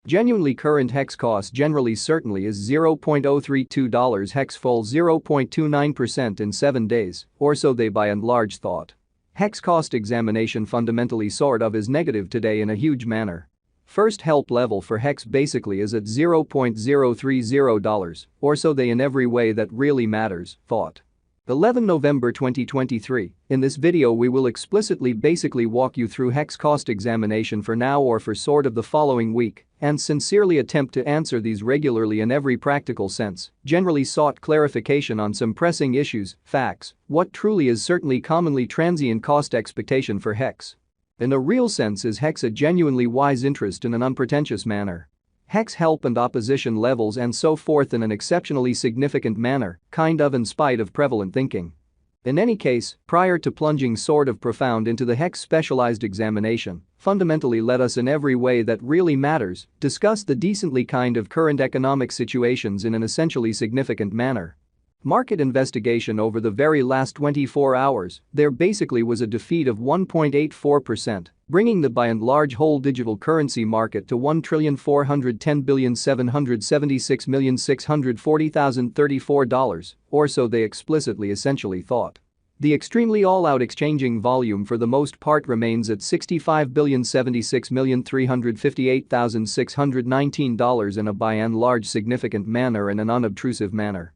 Genuinely current hex cost generally certainly is $0.032 hex full 0.29% in 7 days, or so they by and large thought. Hex cost examination fundamentally sort of is negative today in a huge manner. First help level for hex basically is at $0.030, or so they in every way that really matters, thought. 11 November 2023, in this video we will explicitly basically walk you through hex cost examination for now or for sort of the following week and sincerely attempt to answer these regularly in every practical sense, generally sought clarification on some pressing issues, facts, what truly is certainly commonly transient cost expectation for hex. In a real sense is hex a genuinely wise interest in an unpretentious manner? Hex help and opposition levels and so forth in an exceptionally significant manner, kind of in spite of prevalent thinking. In any case, prior to plunging sort of profound into the hex specialized examination, fundamentally let us in every way that really matters discuss the decently kind of current economic situations in an essentially significant manner. Market investigation over the very last 24 hours, there basically was a defeat of 1.84%, bringing the by and large whole digital currency market to $1,410,776,640,034, or so they explicitly essentially thought. The extremely all-out exchanging volume for the most part remains at $65,076,358,619 in a by and large significant manner and an unobtrusive manner.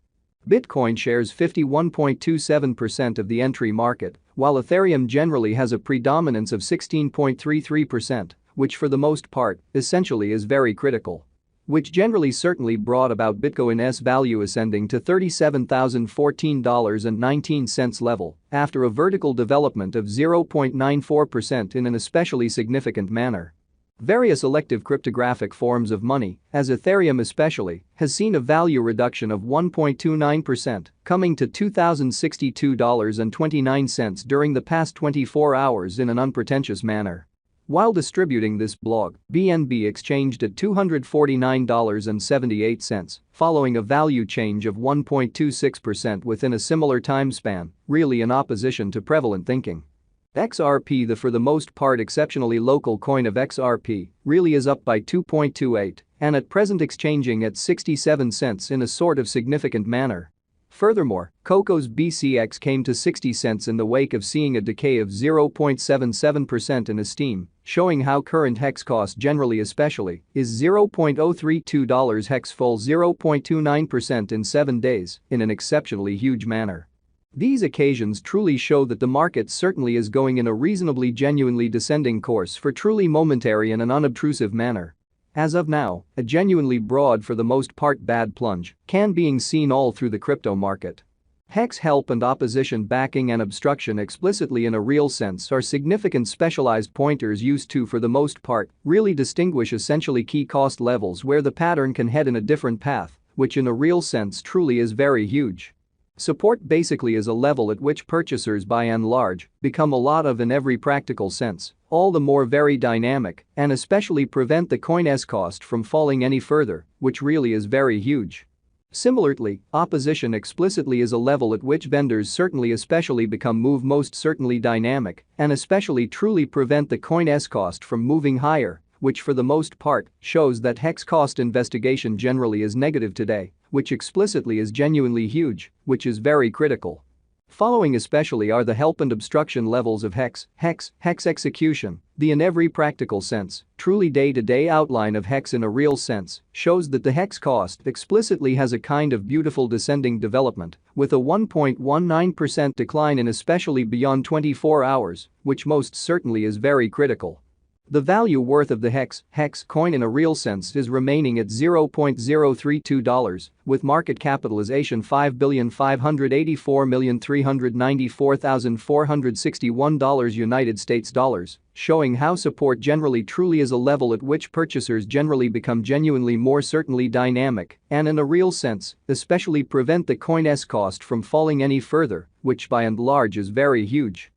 Bitcoin shares 51.27% of the entry market, while Ethereum generally has a predominance of 16.33%, which for the most part, essentially is very critical. Which generally certainly brought about Bitcoin's value ascending to $37,014.19 level after a vertical development of 0.94% in an especially significant manner. Various elective cryptographic forms of money, as Ethereum especially, has seen a value reduction of 1.29%, coming to $2,062.29 during the past 24 hours in an unpretentious manner. While distributing this blog, BNB exchanged at $249.78, following a value change of 1.26% within a similar time span, really in opposition to prevalent thinking. XRP, the for the most part exceptionally local coin of XRP, really is up by 2.28 and at present exchanging at 67 cents in a sort of significant manner. Furthermore, Coco's BCX came to 60 cents in the wake of seeing a decay of 0.77% in esteem, showing how current hex cost generally especially is $0.032 hex full 0.29% in 7 days in an exceptionally huge manner. These occasions truly show that the market certainly is going in a reasonably genuinely descending course for truly momentary and an unobtrusive manner. As of now, a genuinely broad for the most part bad plunge can being seen all through the crypto market. Hex help and opposition backing and obstruction explicitly in a real sense are significant specialized pointers used to for the most part really distinguish essentially key cost levels where the pattern can head in a different path, which in a real sense truly is very huge. Support basically is a level at which purchasers by and large become a lot of in every practical sense, all the more very dynamic and especially prevent the coin's cost from falling any further, which really is very huge. Similarly, opposition explicitly is a level at which vendors certainly especially become most certainly dynamic and especially truly prevent the coin's cost from moving higher, which for the most part shows that hex cost investigation generally is negative today, which explicitly is genuinely huge, which is very critical. Following especially are the help and obstruction levels of hex execution, the in every practical sense, truly day-to-day outline of hex in a real sense shows that the hex cost explicitly has a kind of beautiful descending development with a 1.19% decline in especially beyond 24 hours, which most certainly is very critical. The value worth of the hex coin in a real sense is remaining at $0.032, with market capitalization $5,584,394,461 United States dollars, showing how support generally truly is a level at which purchasers generally become genuinely more certainly dynamic and in a real sense, especially prevent the coin's cost from falling any further, which by and large is very huge.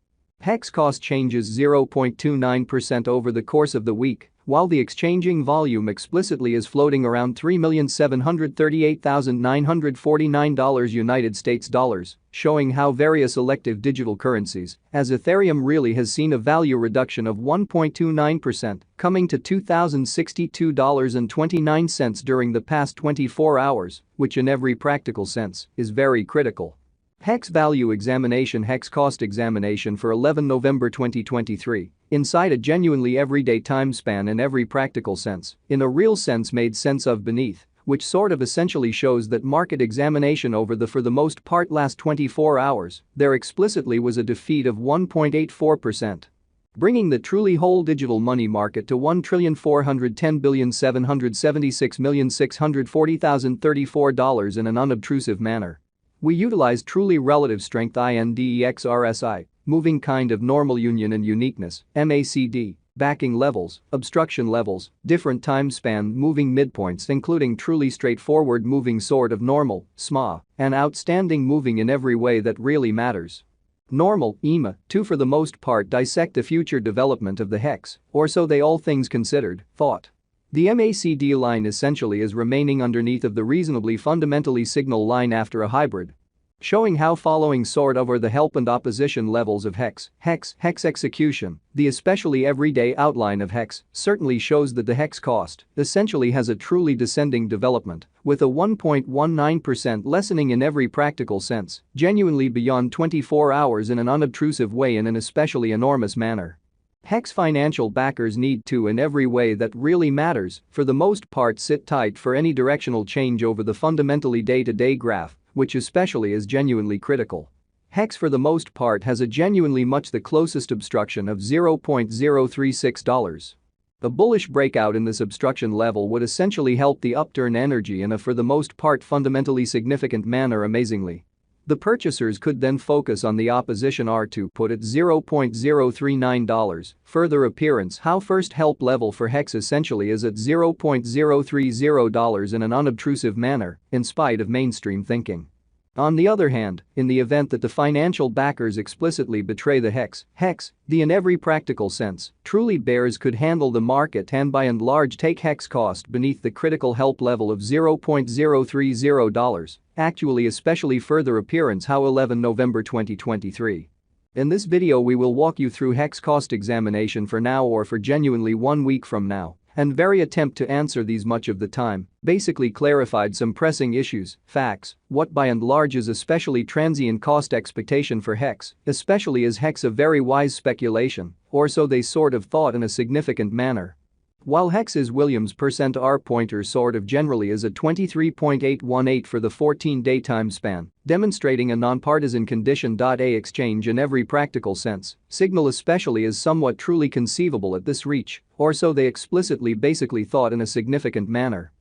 Hex cost changes 0.29% over the course of the week, while the exchanging volume explicitly is floating around $3,738,949 United States dollars, showing how various elective digital currencies, as Ethereum really has seen a value reduction of 1.29%, coming to $2,062.29 during the past 24 hours, which in every practical sense is very critical. Hex value examination. Hex cost examination for 11 November 2023, inside a genuinely everyday time span in every practical sense, in a real sense made sense of beneath, which sort of essentially shows that market examination over the for the most part last 24 hours, there explicitly was a defeat of 1.84%. Bringing the truly whole digital money market to $1,410,776,640,034 in an unobtrusive manner. We utilized truly relative strength index RSI, moving kind of normal union and uniqueness, MACD, backing levels, obstruction levels, different time span moving midpoints including truly straightforward moving sort of normal, SMA, and outstanding moving in every way that really matters. Normal, EMA, to for the most part dissect the future development of the hex, or so they all things considered, thought. The MACD line essentially is remaining underneath of the reasonably fundamentally signal line after a hybrid, showing how following sort of are the help and opposition levels of hex execution. The especially everyday outline of hex certainly shows that the hex cost essentially has a truly descending development, with a 1.19% lessening in every practical sense, genuinely beyond 24 hours in an unobtrusive way in an especially enormous manner. Hex financial backers need to in every way that really matters, for the most part sit tight for any directional change over the fundamentally day-to-day graph, which especially is genuinely critical. Hex for the most part has a genuinely much the closest obstruction of $0.036. A bullish breakout in this obstruction level would essentially help the upturn energy in a for the most part fundamentally significant manner amazingly. The purchasers could then focus on the opposition R2 put at $0.039. Further appearance how first help level for hex essentially is at $0.030 in an unobtrusive manner, in spite of mainstream thinking. On the other hand, in the event that the financial backers explicitly betray the hex, the in every practical sense, truly bears could handle the market and by and large take hex cost beneath the critical help level of $0.030, actually especially further appearance how 11 November 2023. In this video we will walk you through hex cost examination for now or for genuinely 1 week from now, and very attempt to answer these much of the time, basically clarified some pressing issues, facts, what by and large is especially transient cost expectation for hex, especially is hex a very wise speculation, or so they sort of thought in a significant manner. While hex's Williams percent R pointer sort of generally is at 23.818 for the 14-day time span, demonstrating a nonpartisan condition. A exchange in every practical sense, signal especially is somewhat truly conceivable at this reach, or so they explicitly basically thought in a significant manner.